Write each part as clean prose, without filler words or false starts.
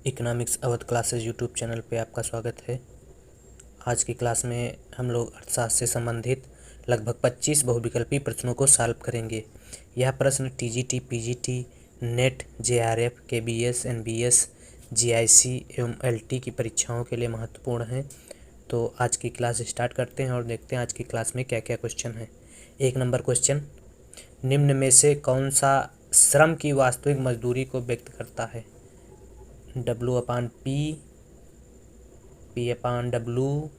Economics Awadh classes YouTube channel पे आपका स्वागत है। आज की क्लास में हम लोग अर्थशास्त्र से संबंधित लगभग 25 बहुविकल्पी प्रश्नों को सॉल्व करेंगे। यह प्रश्न TGT, PGT, net, JRF, KBS, NBS, GIC एवं एलटी की परीक्षाओं के लिए महत्वपूर्ण हैं। तो आज की क्लास स्टार्ट करते हैं और देखते हैं आज की क्लास में क्या क्या क्वेश्चन है। 1 नंबर क्वेश्चन, निम्न में से कौन सा श्रम की वास्तविक मजदूरी को व्यक्त करता है? W/P, P/W,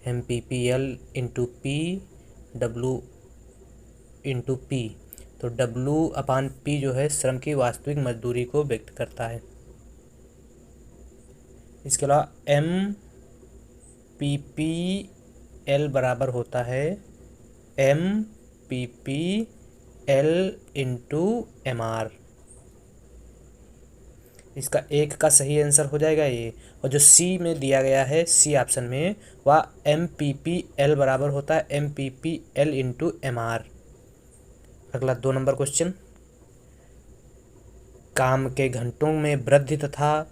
MPPL into P, W/P। तो W/P जो है श्रम की वास्तविक मजदूरी को व्यक्त करता है। इसके अलावा MPPL बराबर होता है MPPL इंटू MR। इसका 1 का सही आंसर हो जाएगा ये। और जो सी में दिया गया है, सी ऑप्शन में, वह MPPL बराबर होता है MPPL इंटू MR। अगला 2 नंबर क्वेश्चन, काम के घंटों में वृद्धि तथा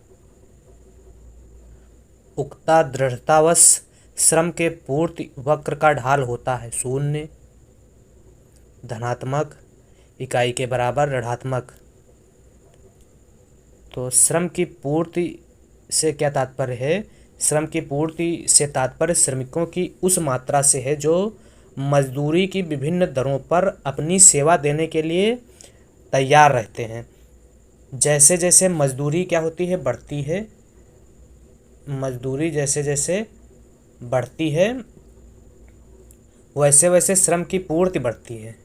उक्ता दृढ़तावश श्रम के पूर्ति वक्र का ढाल होता है 0, धनात्मक, इकाई के बराबर, ऋणात्मक। तो श्रम की पूर्ति से क्या तात्पर्य है? श्रम की पूर्ति से तात्पर्य श्रमिकों की उस मात्रा से है जो मजदूरी की विभिन्न दरों पर अपनी सेवा देने के लिए तैयार रहते हैं। जैसे जैसे मजदूरी क्या होती है, बढ़ती है, मजदूरी जैसे जैसे बढ़ती है वैसे वैसे श्रम की पूर्ति बढ़ती है,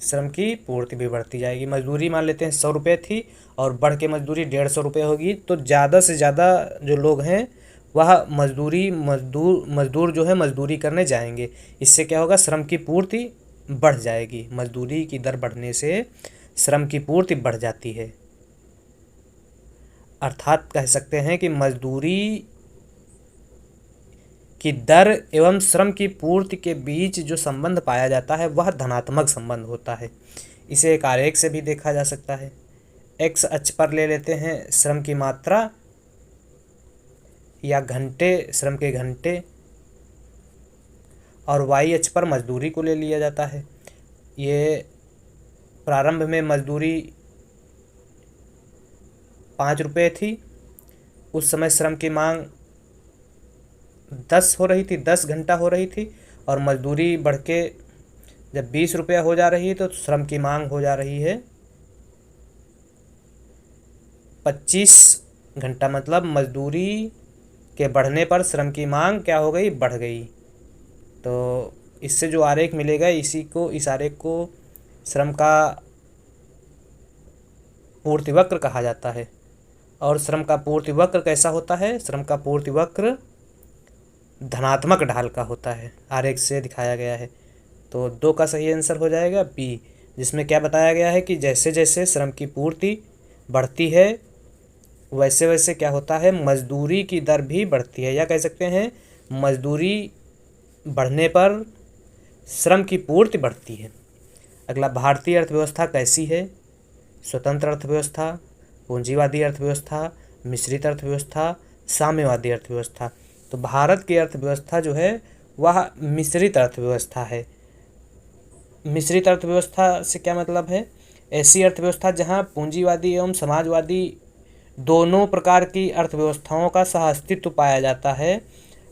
श्रम की पूर्ति भी बढ़ती जाएगी। मजदूरी मान लेते हैं 100 रुपये थी और बढ़ के मजदूरी 150 रुपये होगी, तो ज़्यादा से ज़्यादा जो लोग हैं वह मजदूर जो है मजदूरी करने जाएंगे। इससे क्या होगा? श्रम की पूर्ति बढ़ जाएगी। मजदूरी की दर बढ़ने से श्रम की पूर्ति बढ़ जाती है। अर्थात कह सकते हैं कि मजदूरी की दर एवं श्रम की पूर्ति के बीच जो संबंध पाया जाता है वह धनात्मक संबंध होता है। इसे एक आरेख से भी देखा जा सकता है। एक्स अक्ष पर ले लेते हैं श्रम की मात्रा या घंटे, श्रम के घंटे, और वाई अक्ष पर मजदूरी को ले लिया जाता है। ये प्रारंभ में मजदूरी 5 रुपये थी, उस समय श्रम की मांग 10 हो रही थी, 10 घंटा हो रही थी, और मजदूरी बढ़ के जब 20 रुपया हो जा रही है तो श्रम की मांग हो जा रही है 25 घंटा। मतलब मजदूरी के बढ़ने पर श्रम की मांग क्या हो गई? बढ़ गई। तो इससे जो आरेख मिलेगा, इस आरेख को श्रम का पूर्ति वक्र कहा जाता है। और श्रम का पूर्ति वक्र कैसा होता है? श्रम का पूर्ति वक्र धनात्मक ढाल का होता है, आरेख से दिखाया गया है। तो 2 का सही आंसर हो जाएगा बी, जिसमें क्या बताया गया है कि जैसे जैसे श्रम की पूर्ति बढ़ती है वैसे वैसे क्या होता है? मजदूरी की दर भी बढ़ती है, या कह सकते हैं मजदूरी बढ़ने पर श्रम की पूर्ति बढ़ती है। अगला, भारतीय अर्थव्यवस्था कैसी है? स्वतंत्र अर्थव्यवस्था, पूंजीवादी अर्थव्यवस्था, मिश्रित अर्थव्यवस्था, साम्यवादी अर्थव्यवस्था। तो भारत की अर्थव्यवस्था जो है वह मिश्रित अर्थव्यवस्था है। मिश्रित अर्थव्यवस्था से क्या मतलब है? ऐसी अर्थव्यवस्था जहां पूंजीवादी एवं समाजवादी दोनों प्रकार की अर्थव्यवस्थाओं का सहअस्तित्व पाया जाता है,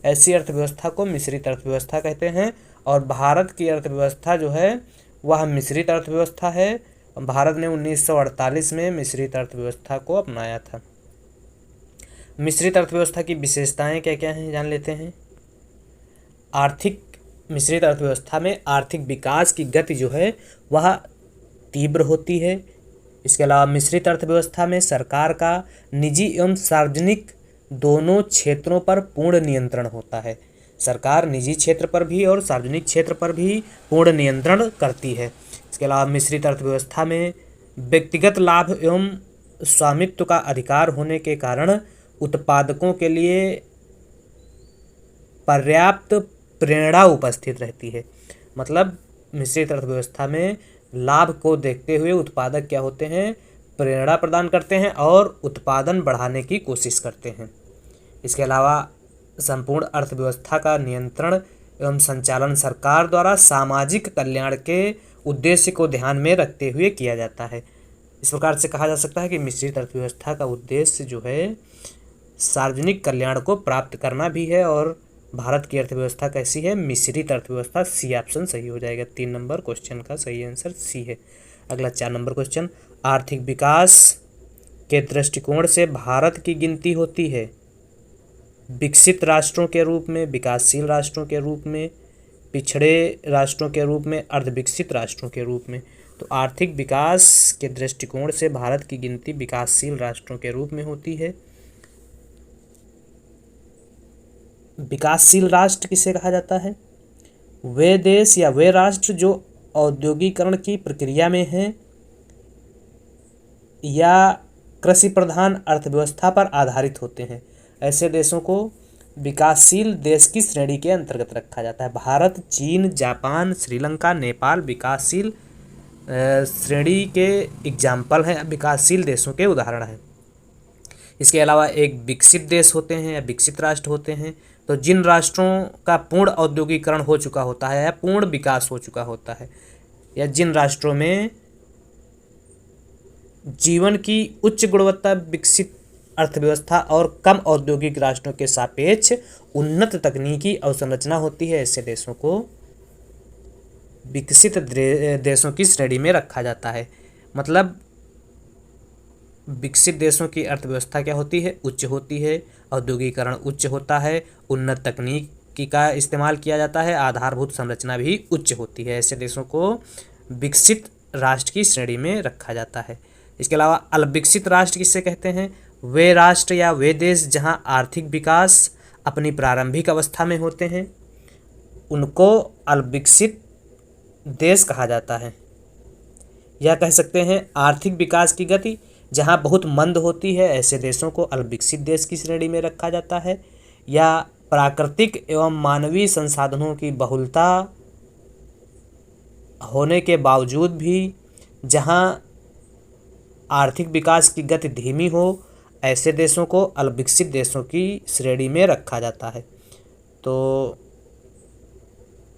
ऐसी अर्थव्यवस्था को मिश्रित अर्थव्यवस्था कहते हैं। और भारत की अर्थव्यवस्था जो है वह मिश्रित अर्थव्यवस्था है। भारत ने 1948 में मिश्रित अर्थव्यवस्था को अपनाया था। मिश्रित अर्थव्यवस्था की विशेषताएं क्या क्या हैं, जान लेते हैं। मिश्रित अर्थव्यवस्था में आर्थिक विकास की गति जो है वह तीव्र होती है। इसके अलावा मिश्रित अर्थव्यवस्था में सरकार का निजी एवं सार्वजनिक दोनों क्षेत्रों पर पूर्ण नियंत्रण होता है। सरकार निजी क्षेत्र पर भी और सार्वजनिक क्षेत्र पर भी पूर्ण नियंत्रण करती है। इसके अलावा मिश्रित अर्थव्यवस्था में व्यक्तिगत लाभ एवं स्वामित्व का अधिकार होने के कारण उत्पादकों के लिए पर्याप्त प्रेरणा उपस्थित रहती है। मतलब मिश्रित अर्थव्यवस्था में लाभ को देखते हुए उत्पादक क्या होते हैं? प्रेरणा प्रदान करते हैं और उत्पादन बढ़ाने की कोशिश करते हैं। इसके अलावा संपूर्ण अर्थव्यवस्था का नियंत्रण एवं संचालन सरकार द्वारा सामाजिक कल्याण के उद्देश्य को ध्यान में रखते हुए किया जाता है। इस प्रकार से कहा जा सकता है कि मिश्रित अर्थव्यवस्था का उद्देश्य जो है सार्वजनिक कल्याण को प्राप्त करना भी है। और भारत की अर्थव्यवस्था कैसी है? मिश्रित अर्थव्यवस्था। सी ऑप्शन सही हो जाएगा। 3 नंबर क्वेश्चन का सही आंसर सी है। अगला 4 नंबर क्वेश्चन, आर्थिक विकास के दृष्टिकोण से भारत की गिनती होती है विकसित राष्ट्रों के रूप में, विकासशील राष्ट्रों के रूप में, पिछड़े राष्ट्रों के रूप में, अर्धविकसित राष्ट्रों के रूप में। तो आर्थिक विकास के दृष्टिकोण से भारत की गिनती विकासशील राष्ट्रों के रूप में होती है। विकासशील राष्ट्र किसे कहा जाता है? वे देश या वे राष्ट्र जो औद्योगिकरण की प्रक्रिया में हैं या कृषि प्रधान अर्थव्यवस्था पर आधारित होते हैं, ऐसे देशों को विकासशील देश की श्रेणी के अंतर्गत रखा जाता है। भारत, चीन, जापान, श्रीलंका, नेपाल विकासशील श्रेणी के एग्जाम्पल हैं, विकासशील देशों के उदाहरण हैं। इसके अलावा एक विकसित देश होते हैं या विकसित राष्ट्र होते हैं तो जिन राष्ट्रों का पूर्ण औद्योगिकरण हो चुका होता है या पूर्ण विकास हो चुका होता है, या जिन राष्ट्रों में जीवन की उच्च गुणवत्ता, विकसित अर्थव्यवस्था और कम औद्योगिक राष्ट्रों के सापेक्ष उन्नत तकनीकी अवसंरचना होती है, ऐसे देशों को विकसित देशों की श्रेणी में रखा जाता है। मतलब विकसित देशों की अर्थव्यवस्था क्या होती है? उच्च होती है, औद्योगिकरण उच्च होता है, उन्नत तकनीकी का इस्तेमाल किया जाता है, आधारभूत संरचना भी उच्च होती है। ऐसे देशों को विकसित राष्ट्र की श्रेणी में रखा जाता है। इसके अलावा अल्पविकसित राष्ट्र किसे कहते हैं? वे राष्ट्र या वे देश जहां आर्थिक विकास अपनी प्रारंभिक अवस्था में होते हैं, उनको अल्पविकसित देश कहा जाता है। या कह सकते हैं आर्थिक विकास की गति जहां बहुत मंद होती है, ऐसे देशों को अल्पविकसित देश की श्रेणी में रखा जाता है। या प्राकृतिक एवं मानवीय संसाधनों की बहुलता होने के बावजूद भी जहां आर्थिक विकास की गति धीमी हो, ऐसे देशों को अल्पविकसित देशों की श्रेणी में रखा जाता है। तो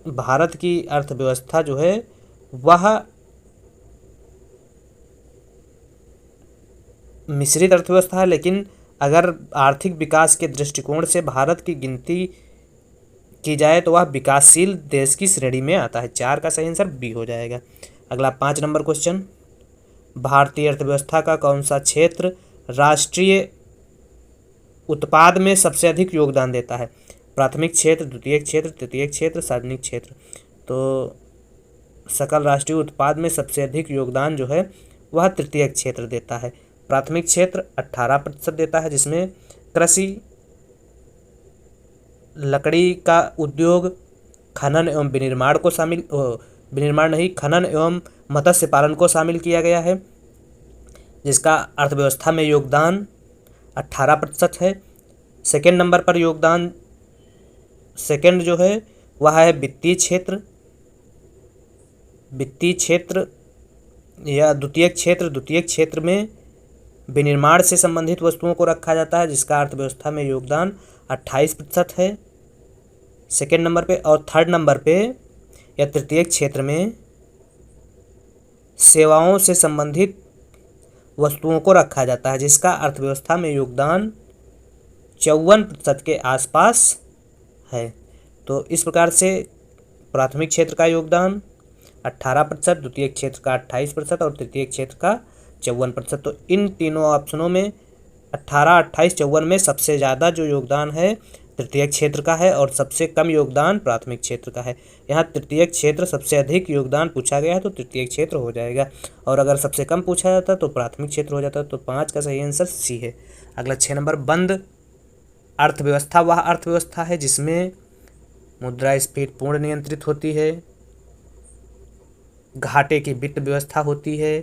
भारत की अर्थव्यवस्था जो है वह मिश्रित अर्थव्यवस्था है, लेकिन अगर आर्थिक विकास के दृष्टिकोण से भारत की गिनती की जाए तो वह विकासशील देश की श्रेणी में आता है। 4 का सही आंसर बी हो जाएगा। अगला 5 नंबर क्वेश्चन, भारतीय अर्थव्यवस्था का कौन सा क्षेत्र राष्ट्रीय उत्पाद में सबसे अधिक योगदान देता है? प्राथमिक क्षेत्र, द्वितीयक क्षेत्र, तृतीयक क्षेत्र, सार्वजनिक क्षेत्र। तो सकल राष्ट्रीय उत्पाद में सबसे अधिक योगदान जो है वह तृतीयक क्षेत्र देता है। प्राथमिक क्षेत्र 18% देता है, जिसमें कृषि, लकड़ी का उद्योग, खनन एवं विनिर्माण को शामिल खनन एवं मत्स्य पालन को शामिल किया गया है, जिसका अर्थव्यवस्था में योगदान 18% है। सेकेंड नंबर पर योगदान सेकेंड जो है वह है वित्तीय क्षेत्र या द्वितीयक क्षेत्र में विनिर्माण से संबंधित वस्तुओं को रखा जाता है, जिसका अर्थव्यवस्था में योगदान 28% है सेकेंड नंबर पे। और थर्ड नंबर पे या तृतीयक क्षेत्र में सेवाओं से संबंधित वस्तुओं को रखा जाता है, जिसका अर्थव्यवस्था में योगदान 54% के आसपास है। तो इस प्रकार से प्राथमिक क्षेत्र का योगदान 18%, द्वितीय क्षेत्र का 28% और तृतीय क्षेत्र का 54%। तो इन तीनों ऑप्शनों में 18, 28, 54 में सबसे ज़्यादा जो योगदान है तृतीय क्षेत्र का है और सबसे कम योगदान प्राथमिक क्षेत्र का है। यहाँ तृतीय क्षेत्र सबसे अधिक योगदान पूछा गया है तो तृतीय क्षेत्र हो जाएगा, और अगर सबसे कम पूछा जाता तो प्राथमिक क्षेत्र हो जाता। तो 5 का सही आंसर सी है। अगला 6 नंबर, बंद अर्थव्यवस्था वह अर्थव्यवस्था है जिसमें मुद्रास्फीति पूर्ण नियंत्रित होती है, घाटे की वित्त व्यवस्था होती है,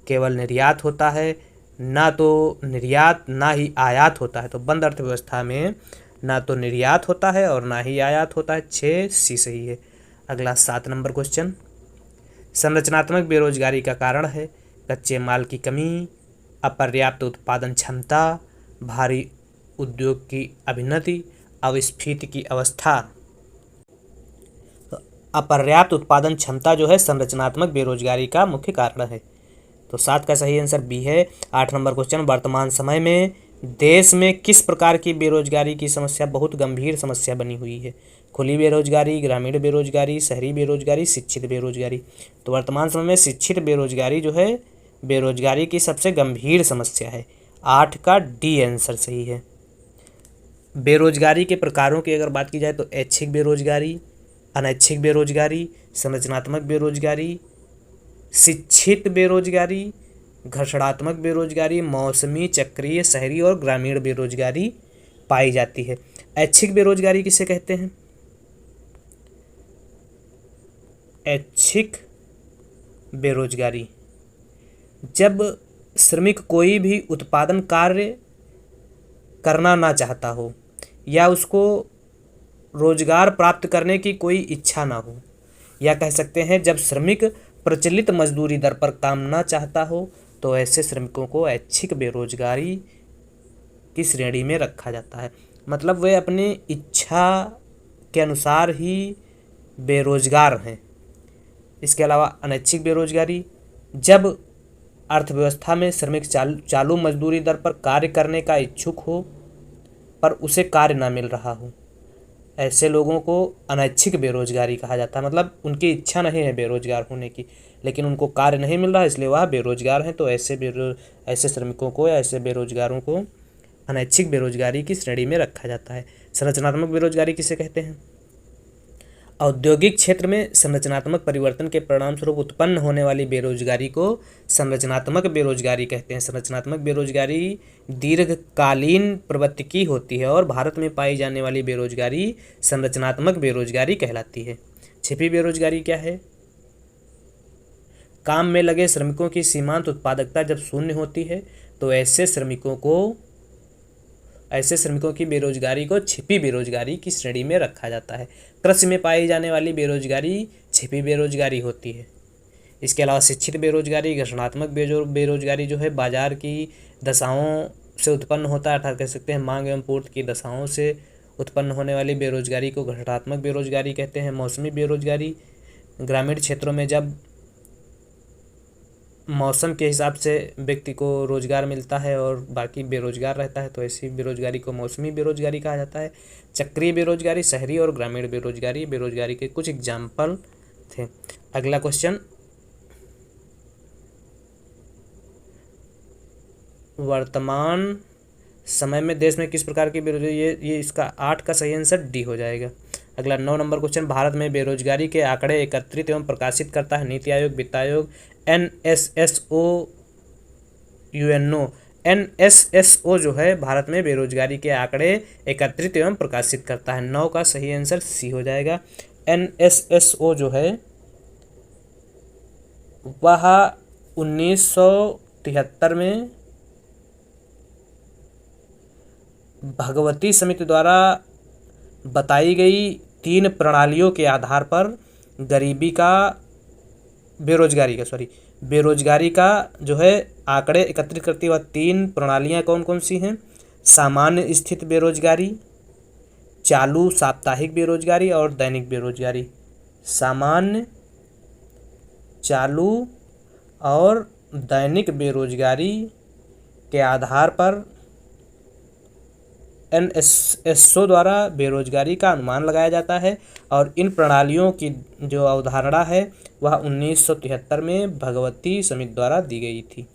केवल निर्यात होता है, ना तो निर्यात ना ही आयात होता है। तो बंद अर्थव्यवस्था में ना तो निर्यात होता है और ना ही आयात होता है। 6 सी सही है। अगला 7 नंबर क्वेश्चन, संरचनात्मक बेरोजगारी का कारण है कच्चे माल की कमी, अपर्याप्त उत्पादन क्षमता, भारी उद्योग की अभिन्नति, अविस्फीति की अवस्था। अपर्याप्त उत्पादन क्षमता जो है संरचनात्मक बेरोजगारी का मुख्य कारण है। तो 7 का सही आंसर बी है। 8 नंबर क्वेश्चन, वर्तमान समय में देश में किस प्रकार की बेरोजगारी की समस्या बहुत गंभीर समस्या बनी हुई है? खुली बेरोजगारी, ग्रामीण बेरोजगारी, शहरी बेरोजगारी, शिक्षित बेरोजगारी। तो वर्तमान समय में शिक्षित बेरोजगारी जो है बेरोजगारी की सबसे गंभीर समस्या है। 8 का डी आंसर सही है। बेरोजगारी के प्रकारों की अगर बात की जाए तो ऐच्छिक बेरोजगारी, अनैच्छिक बेरोजगारी, संरचनात्मक बेरोजगारी, शिक्षित बेरोजगारी, घर्षणात्मक बेरोजगारी, मौसमी, चक्रीय, शहरी और ग्रामीण बेरोजगारी पाई जाती है। ऐच्छिक बेरोजगारी किसे कहते हैं? ऐच्छिक बेरोजगारी जब श्रमिक कोई भी उत्पादन कार्य करना ना चाहता हो या उसको रोजगार प्राप्त करने की कोई इच्छा ना हो, या कह सकते हैं जब श्रमिक प्रचलित मजदूरी दर पर काम ना चाहता हो, तो ऐसे श्रमिकों को ऐच्छिक बेरोजगारी की श्रेणी में रखा जाता है। मतलब वे अपनी इच्छा के अनुसार ही बेरोजगार हैं। इसके अलावा अनैच्छिक बेरोजगारी जब अर्थव्यवस्था में श्रमिक चालू मजदूरी दर पर कार्य करने का इच्छुक हो पर उसे कार्य ना मिल रहा हो, ऐसे लोगों को अनैच्छिक बेरोजगारी कहा जाता है। मतलब उनकी इच्छा नहीं है बेरोजगार होने की, लेकिन उनको कार्य नहीं मिल रहा इसलिए वह बेरोजगार हैं। तो ऐसे श्रमिकों को या ऐसे बेरोजगारों को अनैच्छिक बेरोजगारी की श्रेणी में रखा जाता है। संरचनात्मक बेरोजगारी किसे कहते हैं? औद्योगिक क्षेत्र में संरचनात्मक परिवर्तन के परिणाम स्वरूप उत्पन्न होने वाली बेरोजगारी को संरचनात्मक बेरोजगारी कहते हैं। संरचनात्मक बेरोजगारी दीर्घकालीन प्रवृत्ति की होती है और भारत में पाई जाने वाली बेरोजगारी संरचनात्मक बेरोजगारी कहलाती है। छिपी बेरोजगारी क्या है? काम में लगे श्रमिकों की सीमांत उत्पादकता जब शून्य होती है तो ऐसे श्रमिकों की बेरोजगारी को छिपी बेरोजगारी की श्रेणी में रखा जाता है। कृषि में पाई जाने वाली बेरोजगारी छिपी बेरोजगारी होती है। इसके अलावा शिक्षित बेरोजगारी, घर्षणात्मक बेरोजगारी जो है बाजार की दशाओं से उत्पन्न होता है, अर्थात कह सकते हैं मांग एवं पूर्ति की दशाओं से उत्पन्न होने वाली बेरोजगारी को घर्षणात्मक बेरोजगारी कहते हैं। मौसमी बेरोजगारी ग्रामीण क्षेत्रों में जब मौसम के हिसाब से व्यक्ति को रोजगार मिलता है और बाकी बेरोजगार रहता है, तो ऐसी बेरोजगारी को मौसमी बेरोजगारी कहा जाता है। चक्रीय बेरोजगारी, शहरी और ग्रामीण बेरोजगारी के कुछ एग्जाम्पल थे। अगला क्वेश्चन, वर्तमान समय में देश में किस प्रकार की बेरोजगारी, ये इसका 8 का सही आंसर डी हो जाएगा। अगला 9 नंबर क्वेश्चन, भारत में बेरोजगारी के आंकड़े एकत्रित एवं प्रकाशित करता है नीति आयोग, वित्त आयोग, NSSO, UNO। NSSO जो है भारत में बेरोजगारी के आंकड़े एकत्रित एवं प्रकाशित करता है। 9 का सही आंसर सी हो जाएगा। NSSO जो है वह 1973 में भगवती समिति द्वारा बताई गई 3 प्रणालियों के आधार पर बेरोजगारी का जो है आंकड़े एकत्रित करती है। वह 3 प्रणालियाँ कौन कौन सी हैं? सामान्य स्थिति बेरोजगारी, चालू साप्ताहिक बेरोजगारी और दैनिक बेरोजगारी। सामान्य, चालू और दैनिक बेरोजगारी के आधार पर NSSO द्वारा बेरोजगारी का अनुमान लगाया जाता है और इन प्रणालियों की जो अवधारणा है वह 1973 में भगवती समिति द्वारा दी गई थी।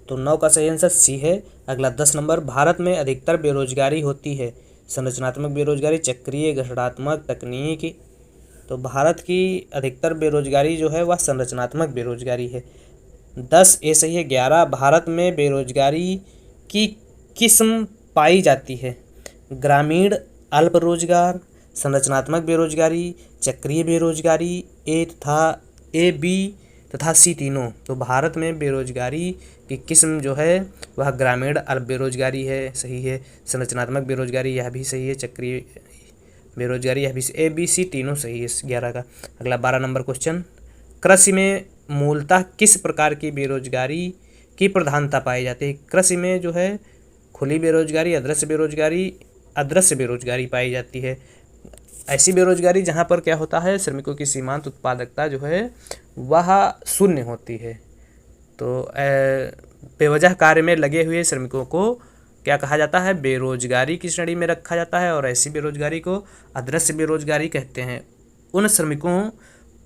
तो 9 का सही आंसर सी है। अगला 10 नंबर, भारत में अधिकतर बेरोजगारी होती है संरचनात्मक बेरोजगारी, चक्रीय, घर्षणात्मक, तकनीकी। तो भारत की अधिकतर बेरोजगारी जो है वह संरचनात्मक बेरोजगारी है। 10 ए सही है। 11, भारत में बेरोजगारी की किस्म पाई जाती है? ग्रामीण अल्प रोजगार, संरचनात्मक बेरोजगारी, चक्रीय बेरोजगारी, ए बी तथा सी तीनों। तो भारत में बेरोजगारी की किस्म जो है वह ग्रामीण अल्प बेरोजगारी है, सही है। संरचनात्मक बेरोजगारी यह भी सही है। चक्रीय बेरोजगारी यह भी, A B C तीनों सही है 11 का। अगला 12 नंबर क्वेश्चन, कृषि में मूलतः किस प्रकार की बेरोजगारी की प्रधानता पाई जाती है? कृषि में जो है खुली बेरोजगारी, अदृश्य बेरोजगारी पाई जाती है। ऐसी बेरोजगारी जहाँ पर क्या होता है, श्रमिकों की सीमांत उत्पादकता जो है वह शून्य होती है। तो बेवजह कार्य में लगे हुए श्रमिकों को क्या कहा जाता है? बेरोजगारी की श्रेणी में रखा जाता है, और ऐसी बेरोजगारी को अदृश्य बेरोजगारी कहते हैं। उन श्रमिकों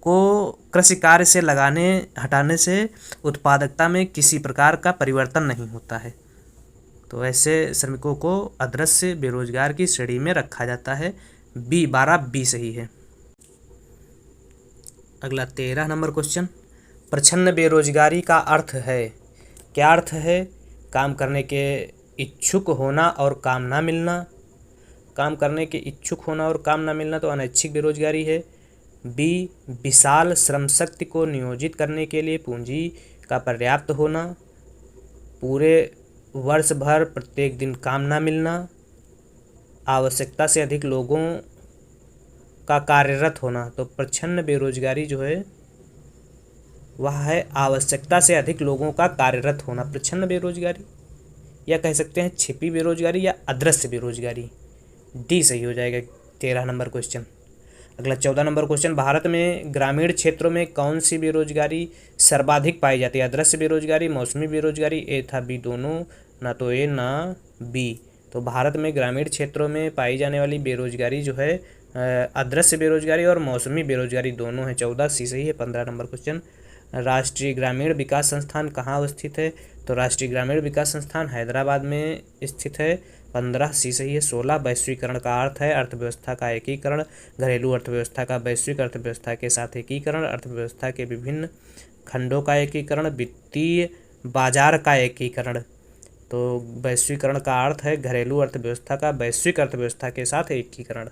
को कृषि कार्य से हटाने से उत्पादकता में किसी प्रकार का परिवर्तन नहीं होता है। तो ऐसे श्रमिकों को अदृश्य बेरोजगार की श्रेणी में रखा जाता है। 12 सही है। अगला 13 नंबर क्वेश्चन, प्रच्छन्न बेरोजगारी का अर्थ है? क्या अर्थ है? काम करने के इच्छुक होना और काम ना मिलना। काम करने के इच्छुक होना और काम ना मिलना तो अनैच्छिक बेरोजगारी है। बी, विशाल श्रम शक्ति को नियोजित करने के लिए पूंजी का पर्याप्त होना। पूरे वर्ष भर प्रत्येक दिन काम ना मिलना। आवश्यकता से अधिक लोगों का कार्यरत होना। तो प्रच्छन्न बेरोजगारी जो है वह है आवश्यकता से अधिक लोगों का कार्यरत होना, प्रच्छन्न बेरोजगारी, या कह सकते हैं छिपी बेरोजगारी या अदृश्य बेरोजगारी। डी सही हो जाएगा 13 नंबर क्वेश्चन। अगला 14 नंबर क्वेश्चन, भारत में ग्रामीण क्षेत्रों में कौन सी बेरोजगारी सर्वाधिक पाई जाती है? अदृश्य बेरोजगारी, मौसमी बेरोजगारी, ए था बी दोनों, ना तो ए ना बी। तो भारत में ग्रामीण क्षेत्रों में पाई जाने वाली बेरोजगारी जो है अदृश्य बेरोजगारी और मौसमी बेरोजगारी दोनों है। 14 सी सही है। 15 नंबर क्वेश्चन, राष्ट्रीय ग्रामीण विकास संस्थान कहाँ अवस्थित है? तो राष्ट्रीय ग्रामीण विकास संस्थान हैदराबाद में स्थित है। 15 सी सही है। 16, वैश्वीकरण का अर्थ है अर्थव्यवस्था का एकीकरण, घरेलू अर्थव्यवस्था का वैश्विक अर्थव्यवस्था के साथ एकीकरण, अर्थव्यवस्था के विभिन्न खंडों का एकीकरण, वित्तीय बाजार का एकीकरण। तो वैश्वीकरण का अर्थ है घरेलू अर्थव्यवस्था का वैश्विक अर्थव्यवस्था के साथ एकीकरण।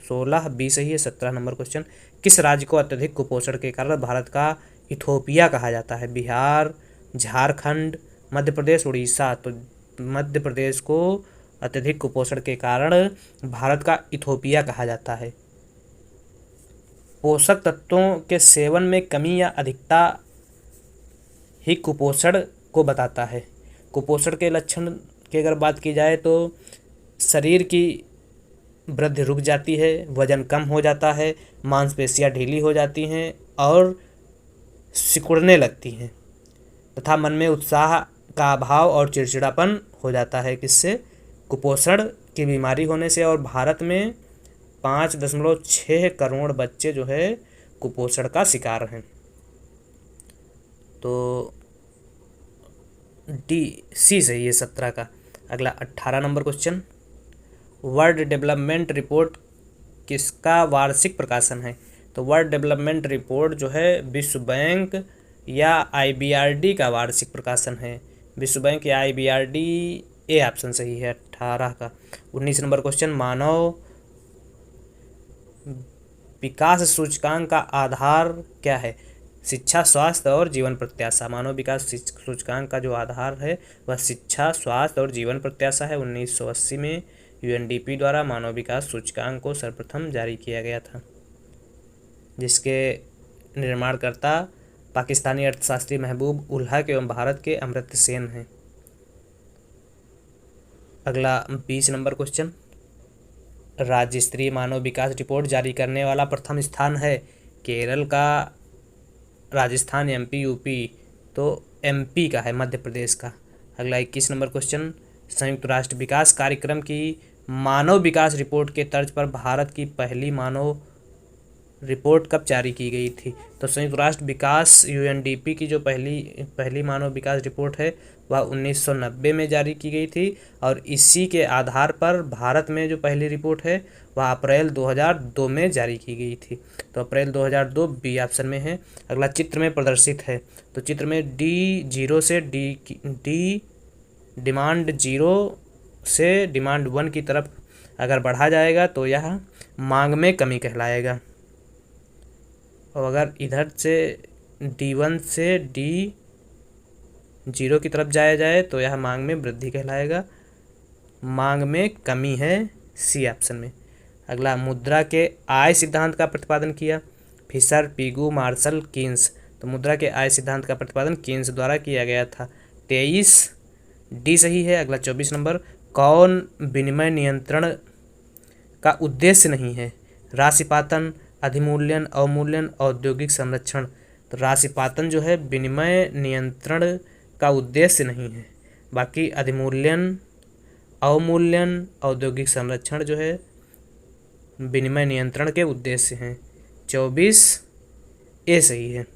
16 बी सही है। 17 नंबर क्वेश्चन, किस राज्य को अत्यधिक कुपोषण के कारण भारत का इथोपिया कहा जाता है? बिहार, झारखंड, मध्य प्रदेश, उड़ीसा। तो मध्य प्रदेश को अत्यधिक कुपोषण के कारण भारत का इथोपिया कहा जाता है। पोषक तत्वों के सेवन में कमी या अधिकता ही कुपोषण को बताता है। कुपोषण के लक्षण की अगर बात की जाए तो शरीर की वृद्धि रुक जाती है, वजन कम हो जाता है, मांसपेशियां ढीली हो जाती हैं और सिकुड़ने लगती हैं तथा मन में उत्साह का अभाव और चिड़चिड़ापन हो जाता है। किससे? कुपोषण की बीमारी होने से। और भारत में 5.6 करोड़ बच्चे जो है कुपोषण का शिकार हैं। तो डी सी सही है 17 का। अगला 18 number question, world development report किसका वार्षिक प्रकाशन है? तो वर्ल्ड डेवलपमेंट रिपोर्ट जो है विश्व बैंक या IBRD का वार्षिक प्रकाशन है। विश्व बैंक या IBRD, ए ऑप्शन सही है 18 का। 19 नंबर क्वेश्चन, मानव विकास सूचकांक का आधार क्या है? शिक्षा, स्वास्थ्य और जीवन प्रत्याशा। मानव विकास सूचकांक का जो आधार है वह शिक्षा, स्वास्थ्य और जीवन प्रत्याशा है। 1980 में UNDP द्वारा मानव विकास सूचकांक को सर्वप्रथम जारी किया गया था, जिसके निर्माणकर्ता पाकिस्तानी अर्थशास्त्री महबूब उल हक एवं भारत के अमर्त्य सेन हैं। अगला 20 नंबर क्वेश्चन, राज्य स्तरीय मानव विकास रिपोर्ट जारी करने वाला प्रथम स्थान है केरल का, राजस्थान, MP, UP। तो MP का है, मध्य प्रदेश का। अगला 21 नंबर क्वेश्चन, संयुक्त राष्ट्र विकास कार्यक्रम की मानव विकास रिपोर्ट के तर्ज पर भारत की पहली मानव रिपोर्ट कब जारी की गई थी? तो संयुक्त राष्ट्र विकास UNDP की जो पहली मानव विकास रिपोर्ट है वह 1990 में जारी की गई थी, और इसी के आधार पर भारत में जो पहली रिपोर्ट है वह अप्रैल 2002 में जारी की गई थी। तो अप्रैल 2002 बी ऑप्शन में है। अगला चित्र में प्रदर्शित है। तो चित्र में D0 से डी डिमांड 0 से डिमांड 1 की तरफ अगर बढ़ा जाएगा तो यह मांग में कमी कहलाएगा, और अगर इधर से D1 से D0 की तरफ जाया जाए तो यह मांग में वृद्धि कहलाएगा। मांग में कमी है सी ऑप्शन में। अगला, मुद्रा के आय सिद्धांत का प्रतिपादन किया। Fisher, Pigou, Marshall, Keynes. तो मुद्रा के आय सिद्धांत का प्रतिपादन कीन्स द्वारा किया गया था। 23 डी सही है। अगला 24 नंबर, कौन विनिमय नियंत्रण का उद्देश्य नहीं है? राशिपातन, अधिमूल्यन, अवमूल्यन, औद्योगिक संरक्षण। तो राशिपातन जो है विनिमय नियंत्रण का उद्देश्य नहीं है, बाकी अधिमूल्यन, अवमूल्यन, औद्योगिक संरक्षण जो है विनिमय नियंत्रण के उद्देश्य हैं। 24 ए सही है।